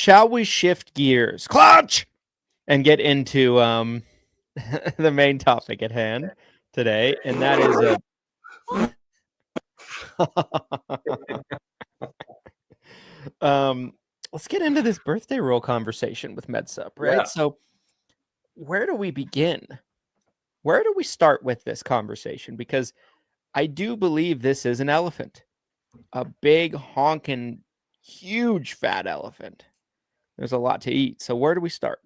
shall we shift gears, clutch, and get into the main topic at hand today, and that is let's get into this birthday rule conversation with MedSupp, right? Yeah. So where do we begin? Where do we start with this conversation? Because I do believe this is an elephant, a big, honking, huge, fat elephant. There's a lot to eat. So where do we start?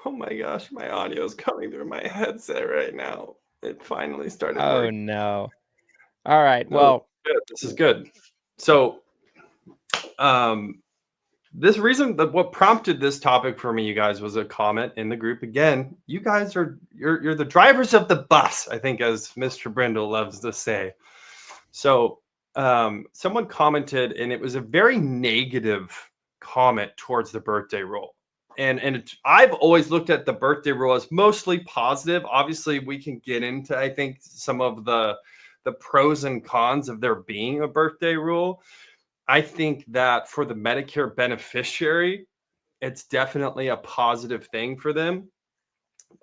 Oh my gosh, my audio is coming through my headset right now. It finally started Oh, working. no. All right. No, Well, good. This is good. So, this reason that what prompted this topic for me, you guys, was a comment in the group. Again, you guys are you're the drivers of the bus, I think, as Mr. Brindle loves to say. So, someone commented, and it was a very negative comment towards the birthday rule. And I've always looked at the birthday rule as mostly positive. Obviously, we can get into, I think, some of the pros and cons of there being a birthday rule. I think that for the Medicare beneficiary, it's definitely a positive thing for them.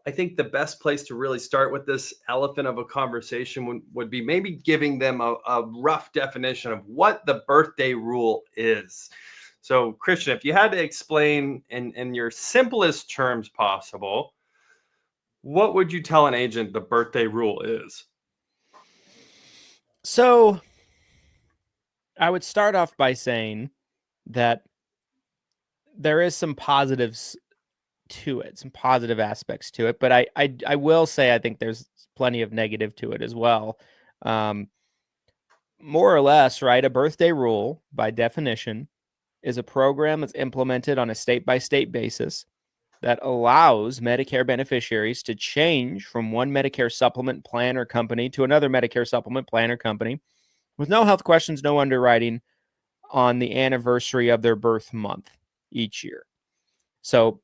I think the best place to really start with this elephant of a conversation would be maybe giving them a rough definition of what the birthday rule is. So, Christian, if you had to explain in your simplest terms possible, what would you tell an agent the birthday rule is? so I would start off by saying that there is some positives to it, some positive aspects to it, but I will say I think there's plenty of negative to it as well. More or less, right? A birthday rule, by definition, is a program that's implemented on a state-by-state basis that allows Medicare beneficiaries to change from one Medicare supplement plan or company to another Medicare supplement plan or company with no health questions, no underwriting on the anniversary of their birth month each year. So,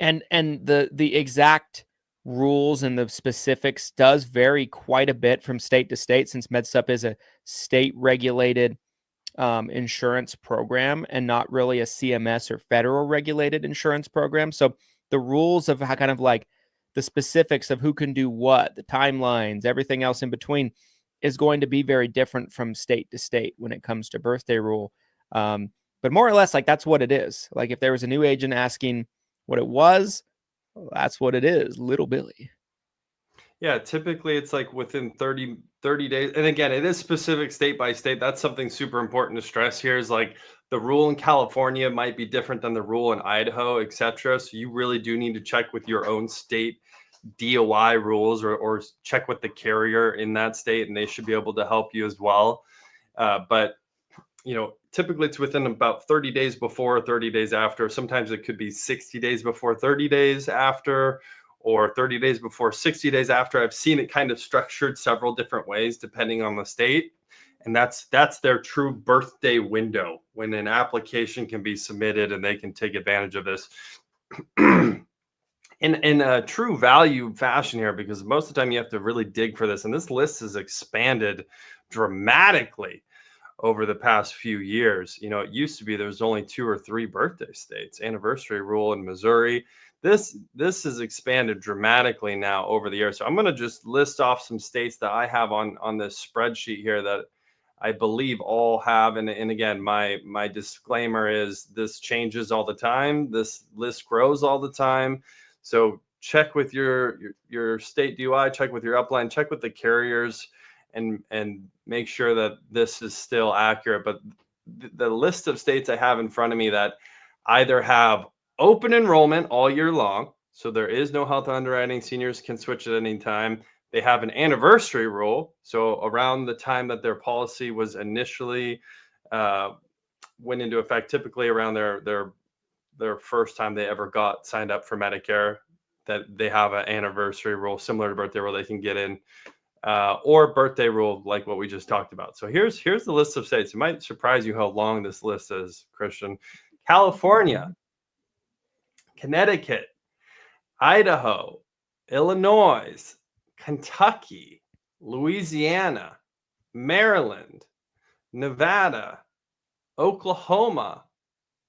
and the exact rules and the specifics does vary quite a bit from state to state, since MedSupp is a state regulated insurance program and not really a CMS or federal regulated insurance program. So the rules of how kind of like the specifics of who can do what, the timelines, everything else in between is going to be very different from state to state when it comes to birthday rule. But more or less, like that's what it is. Like if there was a new agent asking what it was, well, that's what it is, Little Billy. Yeah, typically it's like within 30 days. And again, it is specific state by state. That's something super important to stress here is like the rule in California might be different than the rule in Idaho, etc. So you really do need to check with your own state DOI rules or check with the carrier in that state, and they should be able to help you as well. But typically it's within about 30 days before, 30 days after. Sometimes it could be 60 days before, 30 days after, or 30 days before, 60 days after. I've seen it kind of structured several different ways depending on the state. And that's their true birthday window when an application can be submitted and they can take advantage of this in a true value fashion here, because most of the time you have to really dig for this. And this list has expanded dramatically over the past few years. It used to be there was only 2 or 3 birthday states, anniversary rule in Missouri. This has expanded dramatically now over the years. So I'm going to just list off some states that I have on this spreadsheet here that I believe all have. And again, my disclaimer is this changes all the time. This list grows all the time. So check with your state DUI, check with your upline, check with the carriers, and make sure that this is still accurate. But the list of states I have in front of me that either have open enrollment all year long, so there is no health underwriting, seniors can switch at any time. They have an anniversary rule, so around the time that their policy was initially went into effect, typically around their first time they ever got signed up for Medicare, that they have an anniversary rule similar to birthday rule they can get in, or birthday rule like what we just talked about. So here's the list of states. It might surprise you how long this list is, Christian. California, Connecticut, Idaho, Illinois, Kentucky, Louisiana, Maryland, Nevada, Oklahoma,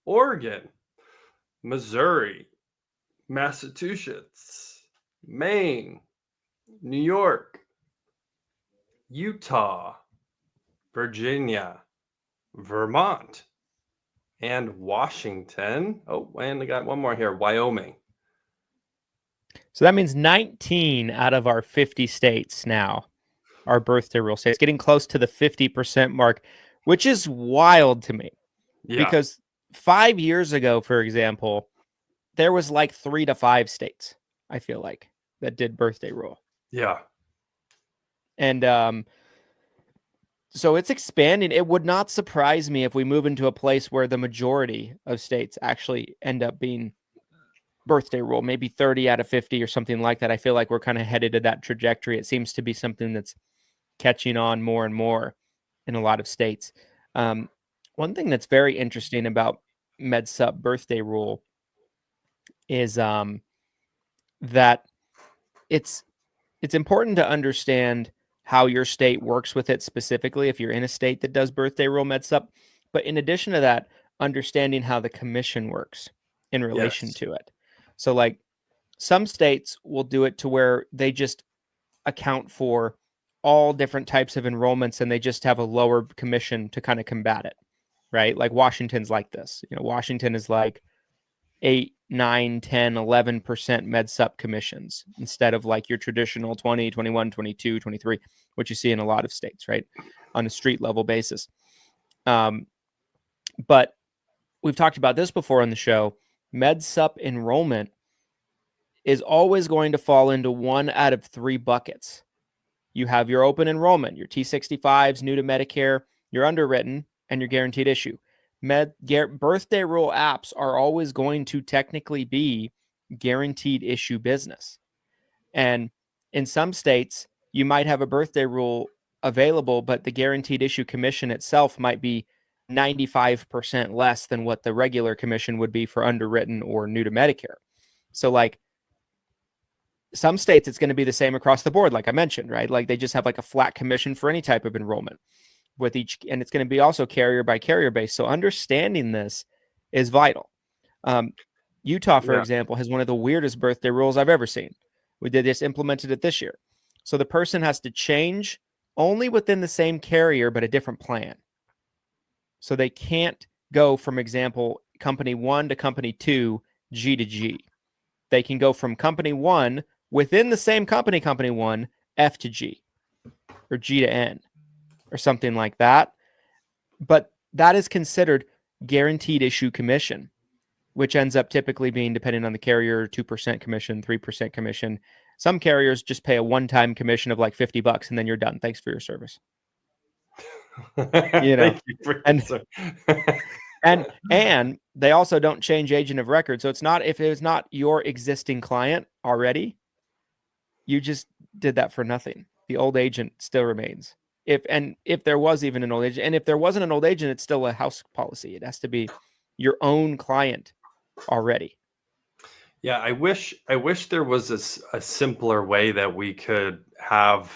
Oregon, Missouri, Massachusetts, Maine, New York, Utah, Virginia, Vermont, and Washington. Oh, and I got one more here, Wyoming. So that means 19 out of our 50 states now are birthday rule states, getting close to the 50% mark, which is wild to me. Yeah. Because 5 years ago, for example, there was like 3 to 5 states, I feel like, that did birthday rule. Yeah. And so it's expanding. It would not surprise me if we move into a place where the majority of states actually end up being birthday rule, maybe 30 out of 50 or something like that. I feel like we're kind of headed to that trajectory. It seems to be something that's catching on more and more in a lot of states. One thing that's very interesting about Supp birthday rule is that it's important to understand how your state works with it specifically if you're in a state that does birthday rule Supp. But in addition to that, understanding how the commission works in relation Yes. to it. So like some states will do it to where they just account for all different types of enrollments and they just have a lower commission to kind of combat it, right? Like Washington's like this. Washington is like 8, 9, 10, 11% Supp commissions instead of like your traditional 20, 21, 22, 23, which you see in a lot of states, right? On a street level basis. But we've talked about this before on the show. Supp enrollment is always going to fall into one out of 3 buckets. You have your open enrollment, your T65s, new to Medicare, your underwritten, and your guaranteed issue. Birthday rule apps are always going to technically be guaranteed issue business. And in some states, you might have a birthday rule available, but the guaranteed issue commission itself might be 95% less than what the regular commission would be for underwritten or new to Medicare. So like some states, it's going to be the same across the board, like I mentioned, right? Like they just have like a flat commission for any type of enrollment with each, and it's going to be also carrier by carrier based. So understanding this is vital. Utah, for example, has one of the weirdest birthday rules I've ever seen. We did this, implemented it this year. So the person has to change only within the same carrier, but a different plan. So they can't go from example, company 1 to company 2, G to G. They can go from company 1 within the same company 1, F to G or G to N or something like that. But that is considered guaranteed issue commission, which ends up typically being, depending on the carrier, 2% commission, 3% commission. Some carriers just pay a one-time commission of like $50 and then you're done. Thanks for your service. Thank you for and they also don't change agent of record. So it's not, if it's not your existing client already, you just did that for nothing. The old agent still remains. If there was even an old agent, and if there wasn't an old agent, it's still a house policy. It has to be your own client already. Yeah, I wish there was a simpler way that we could have,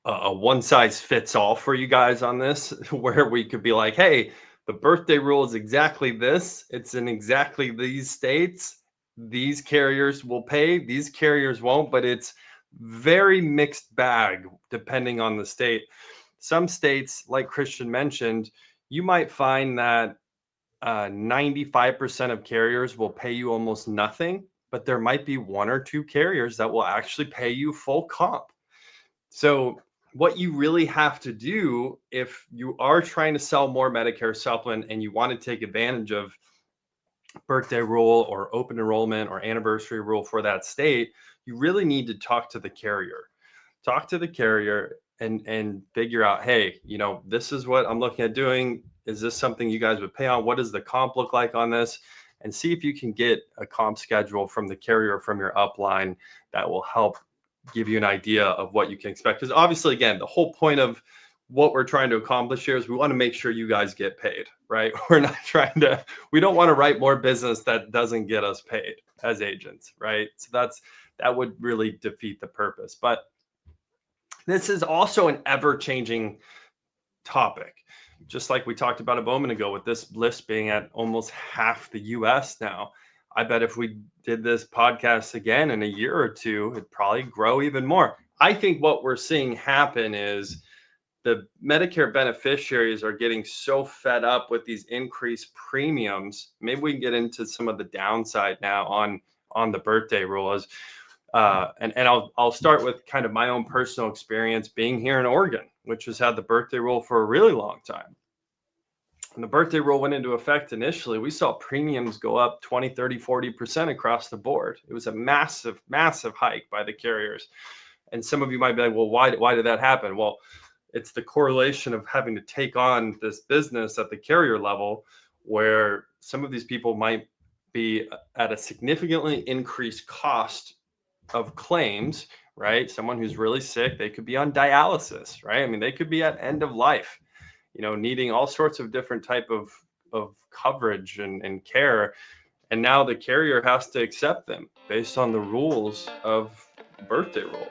a one size fits all for you guys on this, where we could be like, hey, the birthday rule is exactly this. It's in exactly these states. These carriers will pay, these carriers won't, but it's very mixed bag depending on the state. Some states, like Christian mentioned, you might find that 95% of carriers will pay you almost nothing, but there might be 1 or 2 carriers that will actually pay you full comp. So what you really have to do if you are trying to sell more Medicare Supplement and you want to take advantage of birthday rule or open enrollment or anniversary rule for that state, you really need to talk to the carrier. Talk to the carrier and figure out, hey, this is what I'm looking at doing. Is this something you guys would pay on? What does the comp look like on this? And see if you can get a comp schedule from the carrier, from your upline, that will help give you an idea of what you can expect. Because obviously, again, the whole point of what we're trying to accomplish here is we want to make sure you guys get paid, right? We don't want to write more business that doesn't get us paid as agents, right? So that would really defeat the purpose. But this is also an ever-changing topic, just like we talked about a moment ago, with this list being at almost half the US now, I bet if we did this podcast again in a year or two, it'd probably grow even more. I think what we're seeing happen is the Medicare beneficiaries are getting so fed up with these increased premiums. Maybe we can get into some of the downside now on the birthday rule. As and I'll start with kind of my own personal experience being here in Oregon, which has had the birthday rule for a really long time. When the birthday rule went into effect initially, we saw premiums go up 20, 30, 40% across the board. It was a massive, massive hike by the carriers. And some of you might be like, well, why did that happen? Well, it's the correlation of having to take on this business at the carrier level, where some of these people might be at a significantly increased cost of claims, right? Someone who's really sick, they could be on dialysis, right? I mean, they could be at end of life, needing all sorts of different type of coverage and care. And now the carrier has to accept them based on the rules of birthday rule.